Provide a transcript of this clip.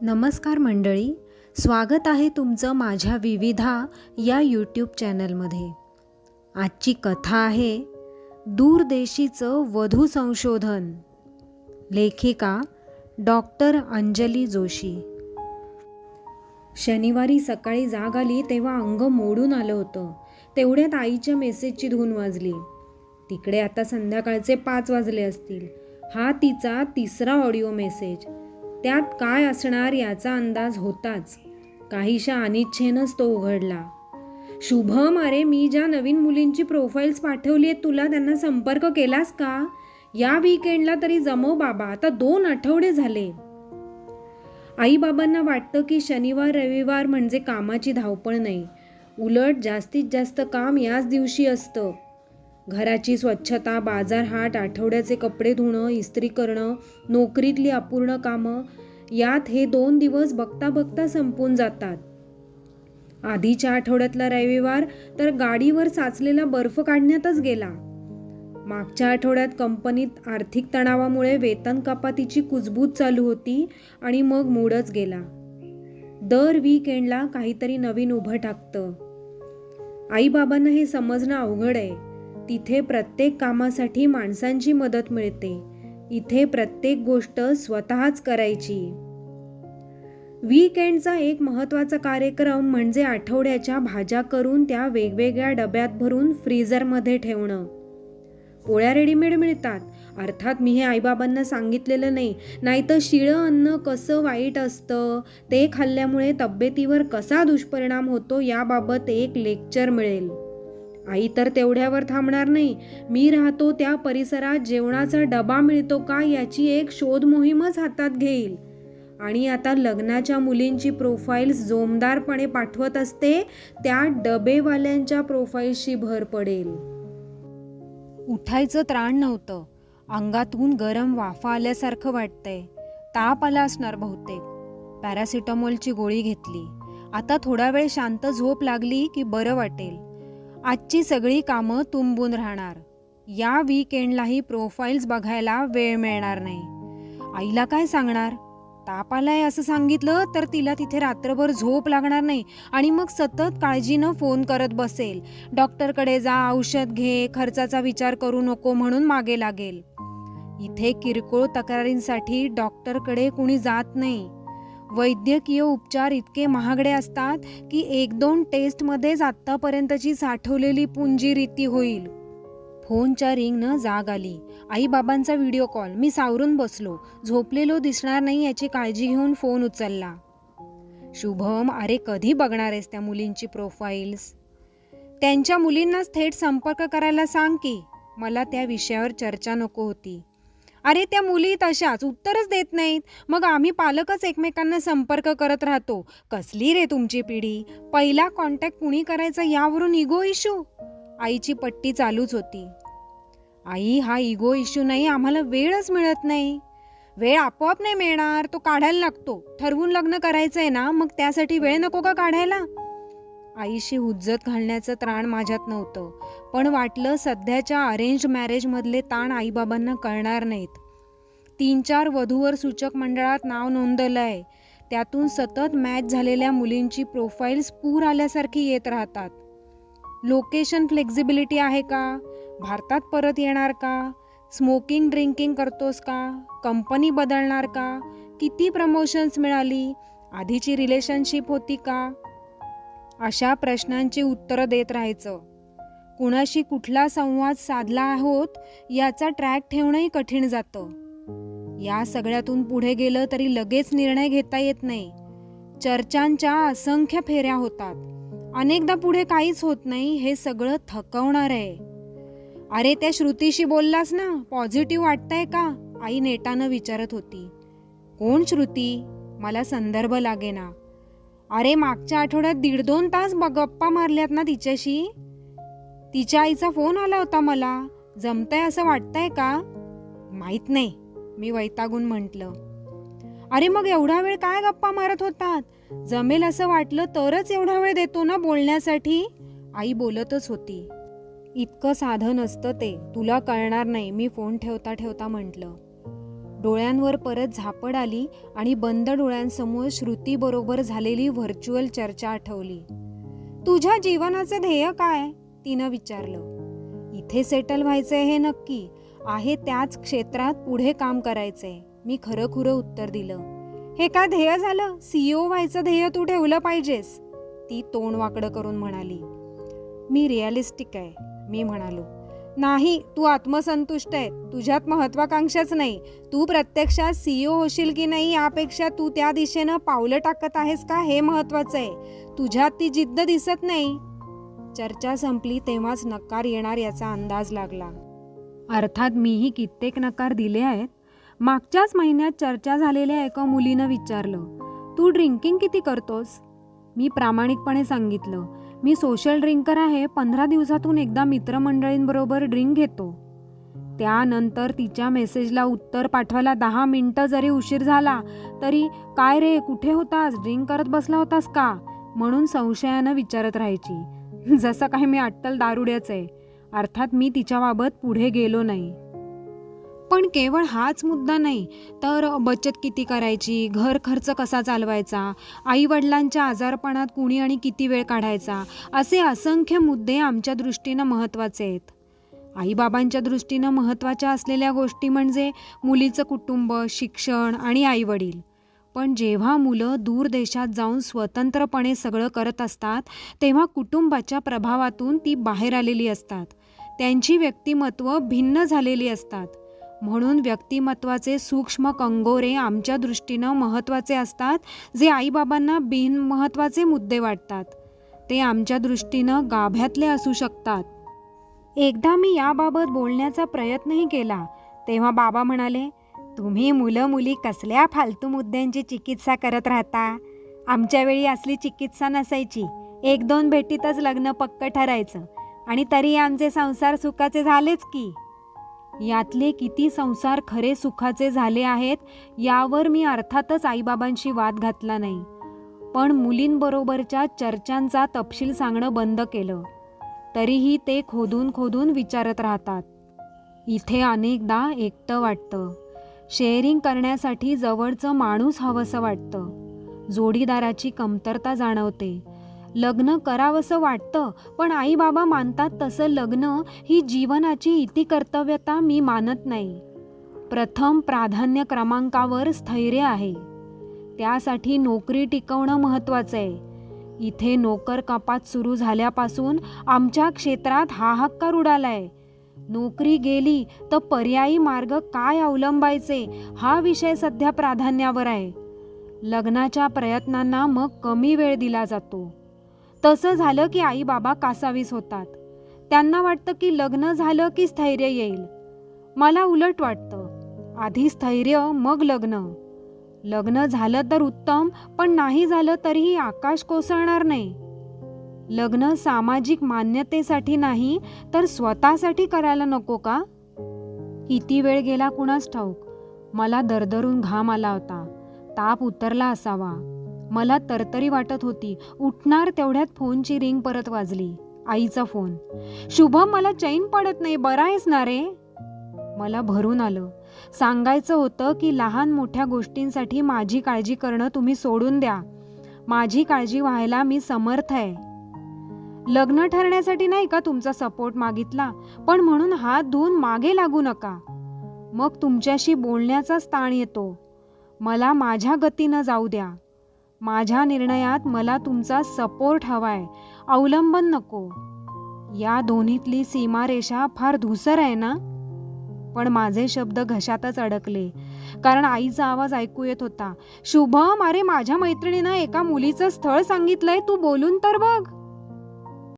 नमस्कार मंडळी, स्वागत आहे तुमचं माझ्या विविधा या यूट्यूब चॅनलमध्ये. आजची कथा आहे दूरदेशीचं वधू संशोधन. लेखिका डॉक्टर अंजली जोशी. शनिवारी सकाळी जाग आली तेव्हा अंग मोडून आलं होतं. तेवढ्यात आईच्या मेसेजची धून वाजली. तिकडे आता संध्याकाळचे 5 वाजले असतील. हा तिचा तिसरा ऑडिओ मेसेज. त्यात काय असणार याचा अंदाज होताच. काहीशा अनिच्छेनंच तो उघडला. शुभम, अरे मी ज्या नवीन मुलींची प्रोफाईल्स पाठवली आहेत तुला, त्यांना संपर्क केलास का? या वीकेंडला तरी जमव बाबा, आता 2 आठवडे झाले. आई बाबांना वाटतं की शनिवार रविवार म्हणजे कामाची धावपळ नाही, उलट जास्तीत जास्त काम याच दिवशी असतं. घराची स्वच्छता, बाजारहाट, आठवड्याचे कपडे धुणं, इस्त्री करणं, नोकरीतली अपूर्ण कामं, यात हे 2 दिवस बघता बघता संपून जातात. आधीच्या आठवड्यातला रविवार तर गाडीवर साचलेला बर्फ काढण्यातच गेला. मागच्या आठवड्यात कंपनीत आर्थिक तणावामुळे वेतन कपातीची कुजबूज चालू होती आणि मग मूडच गेला. दर वीकेंडला काहीतरी नवीन उभं टाकतं. आई बाबांना हे समजणं अवघड आहे. तिथे प्रत्येक कामासाठी माणसांची मदत मिळते, इथे प्रत्येक गोष्ट स्वतःच करायची. वीकेंडचा एक महत्त्वाचा कार्यक्रम म्हणजे आठवड्याच्या भाज्या करून त्या वेगवेगळ्या डब्यात भरून फ्रीझरमध्ये ठेवणं. पोळ्या रेडीमेड मिळतात. अर्थात मी हे आईबाबांना सांगितलेलं नाही, नाहीतर शिळं अन्न कसं वाईट असतं, ते खाल्ल्यामुळे तब्येतीवर कसा दुष्परिणाम होतो याबाबत एक लेक्चर मिळेल. आई तर तेवढ्यावर थांबणार नाही. मी राहतो त्या परिसरात जेवणाचा डबा मिळतो का याची एक शोध मोहीमच हातात घेईल. आणि आता लग्नाच्या मुलींची प्रोफाईल्स जोमदारपणे पाठवत असते, त्या डबेवाल्यांच्या प्रोफाईल्सची भर पडेल. उठायचं त्राण नव्हतं. अंगातून गरम वाफा आल्यासारखं वाटतंय. ताप आला असणार बहुतेक. पॅरासिटामॉलची गोळी घेतली. आता थोडा वेळ शांत झोप लागली की बरं वाटेल. आजची सगळी कामं तुंबून राहणार. या वीकेंडलाही प्रोफाईल्स बघायला वेळ मिळणार नाही. आईला काय सांगणार? ताप आलाय असं सांगितलं तर तिला तिथे रात्रभर झोप लागणार नाही आणि मग सतत काळजीनं फोन करत बसेल. डॉक्टरकडे जा, औषध घे, खर्चाचा विचार करू नको म्हणून मागे लागेल. इथे किरकोळ तक्रारींसाठी डॉक्टरकडे कुणी जात नाही. वैद्यकीय उपचार इतके महागडे असतात की 1-2 टेस्टमध्येच आत्तापर्यंतची साठवलेली पुंजी रीती होईल. फोनच्या रिंगनं जाग आली. आई बाबांचा व्हिडिओ कॉल. मी सावरून बसलो. झोपलेलो दिसणार नाही याची काळजी घेऊन फोन उचलला. शुभम, अरे कधी बघणार आहेस त्या मुलींची प्रोफाईल्स? त्यांच्या मुलींनाच थेट संपर्क करायला सांग की. मला त्या विषयावर चर्चा नको होती. अरे त्या मुली तशाच उत्तरच देत नाहीत. मग आम्ही पालकच एकमेकांना संपर्क करत राहतो. कसली रे तुमची पिढी? पहिला कॉन्टॅक्ट कुणी करायचा यावरून इगो इश्यू? आईची पट्टी चालूच होती. आई, हा इगो इश्यू नाही, आम्हाला वेळच मिळत नाही. वेळ आपोआप नाही मिळणार, तो काढायला लागतो. ठरवून लग्न करायचंय ना, मग त्यासाठी वेळ नको का काढायला? आईशी हुज्जत घालण्याचं त्राण माझ्यात नव्हतं, पण वाटलं सध्याच्या अरेंज मॅरेजमधले ताण आईबाबांना कळणार नाहीत. 3-4 वधूवर सूचक मंडळात नाव नोंदलंय. त्यातून सतत मॅच झालेल्या मुलींची प्रोफाईल्स पूर आल्यासारखी येत राहतात. लोकेशन फ्लेक्झिबिलिटी आहे का? भारतात परत येणार का? स्मोकिंग ड्रिंकिंग करतोस का? कंपनी बदलणार का? किती प्रमोशन्स मिळाली? आधीची रिलेशनशिप होती का? अशा प्रश्नांची उत्तरं देत राहायचं. कुणाशी कुठला संवाद साधला आहोत याचा ट्रॅक ठेवणंही कठीण जातं. या सगळ्यातून पुढे गेलं तरी लगेच निर्णय घेता येत नाही. चर्चांच्या असंख्य फेऱ्या होतात. अनेकदा पुढे काहीच होत नाही. हे सगळं थकवणार आहे. अरे त्या श्रुतीशी बोललास ना? पॉझिटिव्ह वाटतंय का? आई नेटानं विचारत होती. कोण श्रुती? मला संदर्भ लागेना. अरे मागच्या आठवड्यात 1.5-2 तास गप्पा मारल्यात ना तिच्याशी? तिच्या आईचा फोन आला होता मला. जमतंय असं वाटतंय का? माहित नाही, मी वैतागून म्हटलं. अरे मग एवढा वेळ काय गप्पा मारत होतात? जमेल असं वाटलं तरच एवढा वेळ देतो ना बोलण्यासाठी. आई बोलतच होती. इतकं साधं नसतं ते, तुला कळणार नाही, मी फोन ठेवता ठेवता म्हटलं. डोळ्यांवर परत झापड आली आणि बंद डोळ्यांसमोर श्रुतीबरोबर झालेली व्हर्च्युअल चर्चा आठवली. तुझ्या जीवनाचे ध्येय काय? तिनं विचारलं. इथे सेटल व्हायचंय हे नक्की आहे, त्याच क्षेत्रात पुढे काम करायचंय, मी खरंखुरं उत्तर दिलं. हे काय ध्येय झालं? CEO व्हायचं ध्येय तू ठेवलं पाहिजेस, ती तोंड वाकडं करून म्हणाली. मी रिअलिस्टिक आहे, मी म्हणालो. नाही, तू आत्मसंतुष्ट आहे, तुझ्यात महत्वाकांक्षाच नाही. तू प्रत्यक्षात CEO होशील की नाही यापेक्षा तू त्या दिशेनं पावलं टाकत आहेस का हे महत्वाचं आहे. तुझ्यात ती जिद्द दिसत नाही. चर्चा संपली तेव्हाच नकार येणार याचा अंदाज लागला. अर्थात मीही कित्येक नकार दिले आहेत. मागच्याच महिन्यात चर्चा झालेल्या एका मुलीनं विचारलं, तू ड्रिंकिंग किती करतोस? मी प्रामाणिकपणे सांगितलं, मी सोशल ड्रिंकर आहे, 15 दिवसातून एकदा मित्रमंडळींबरोबर ड्रिंक घेतो. त्यानंतर तिच्या मेसेजला उत्तर पाठवायला 10 मिनिटं जरी उशीर झाला तरी, काय रे कुठे होतास, ड्रिंक करत बसला होतास का, म्हणून संशयानं विचारत राहायची, जसं काही मी अट्टल दारुड्याच आहे. अर्थात मी तिच्याबाबत पुढे गेलो नाही. पण केवळ हाच मुद्दा नाही तर बचत किती करायची, घर खर्च कसा चालवायचा, आईवडिलांच्या आजारपणात कुणी आणि किती वेळ काढायचा, असे असंख्य मुद्दे आमच्या दृष्टीनं महत्त्वाचे आहेत. आईबाबांच्या दृष्टीनं महत्त्वाच्या असलेल्या गोष्टी म्हणजे मुलीचं कुटुंब, शिक्षण आणि आईवडील. पण जेव्हा मुलं दूर देशात जाऊन स्वतंत्रपणे सगळं करत असतात तेव्हा कुटुंबाच्या प्रभावातून ती बाहेर आलेली असतात. त्यांची व्यक्तिमत्व भिन्न झालेली असतात. म्हणून व्यक्तिमत्वाचे सूक्ष्म कंगोरे आमच्या दृष्टीनं महत्त्वाचे असतात, जे आईबाबांना बिनमहत्त्वाचे मुद्दे वाटतात. ते आमच्या दृष्टीनं गाभ्यातले असू शकतात. एकदा मी याबाबत बोलण्याचा प्रयत्नही केला तेव्हा बाबा म्हणाले, तुम्ही मुलं मुली कसल्या फालतू मुद्द्यांची चिकित्सा करत राहता. आमच्या वेळी असली चिकित्सा नसायची. 1-2 भेटीतच लग्न पक्क ठरायचं आणि तरी आमचे संसार सुखाचे झालेच की. यातले किती संसार खरे सुखाचे झाले आहेत यावर मी अर्थातच आईबाबांशी वाद घातला नाही. पण मुलींबरोबरच्या चर्चांचा तपशील सांगणं बंद केलं. तरीही ते खोदून खोदून विचारत राहतात. इथे अनेकदा एकटं वाटतं. शेअरिंग करण्यासाठी जवळचं माणूस हवंसं वाटतं. जोडीदाराची कमतरता जाणवते. लग्न करावंसं वाटतं, पण आई बाबा मानतात तसं लग्न ही जीवनाची इतिकर्तव्यता मी मानत नाही. प्रथम प्राधान्य क्रमांकावर स्थैर्य आहे. त्यासाठी नोकरी टिकवणं महत्त्वाचं आहे. इथे नोकर कपात सुरू झाल्यापासून आमच्या क्षेत्रात हाहाकार उडालाय. नोकरी गेली तर पर्यायी मार्ग काय अवलंबायचे हा विषय सध्या प्राधान्यावर आहे. लग्नाच्या प्रयत्नांना मग कमी वेळ दिला जातो. तसं झालं की आई बाबा कासावीस होतात. त्यांना वाटतं की लग्न झालं की स्थैर्य येईल. मला उलट वाटतं, आधी स्थैर्य मग लग्न. लग्न झालं तर उत्तम, पण नाही झालं तरीही आकाश कोसळणार नाही. लग्न सामाजिक मान्यतेसाठी नाही तर स्वतःसाठी करायला नको का? किती वेळ गेला कुणास ठाऊक. मला दरदरून घाम आला होता. ताप उतरला असावा. मला तरतरी वाटत होती. उठणार तेवढ्यात फोनची रिंग परत वाजली. आईचा फोन. शुभम, मला चैन पडत नाही, बरा आहेस ना रे? मला भरून आलं. सांगायचं होतं की लहान मोठ्या गोष्टींसाठी माझी काळजी करणं तुम्ही सोडून द्या. माझी काळजी व्हायला मी समर्थ आहे. लग्न ठरण्यासाठी नाही का तुमचा सपोर्ट मागितला, पण म्हणून हात धुवून मागे लागू नका. मग तुमच्याशी बोलण्याचाच ताण येतो. मला माझ्या गतीनं जाऊ द्या. माझ्या निर्णयात मला तुमचा सपोर्ट हवाय, अवलंबन नको. या दोन्हीतली सीमारेषा फार धूसर आहे ना? पण माझे शब्द घशातच अडकले, कारण आईचा आवाज ऐकू येत होता. शुभम, अरे माझ्या मैत्रिणीनं एका मुलीचं स्थळ सांगितलंय, तू बोलून तर बघ.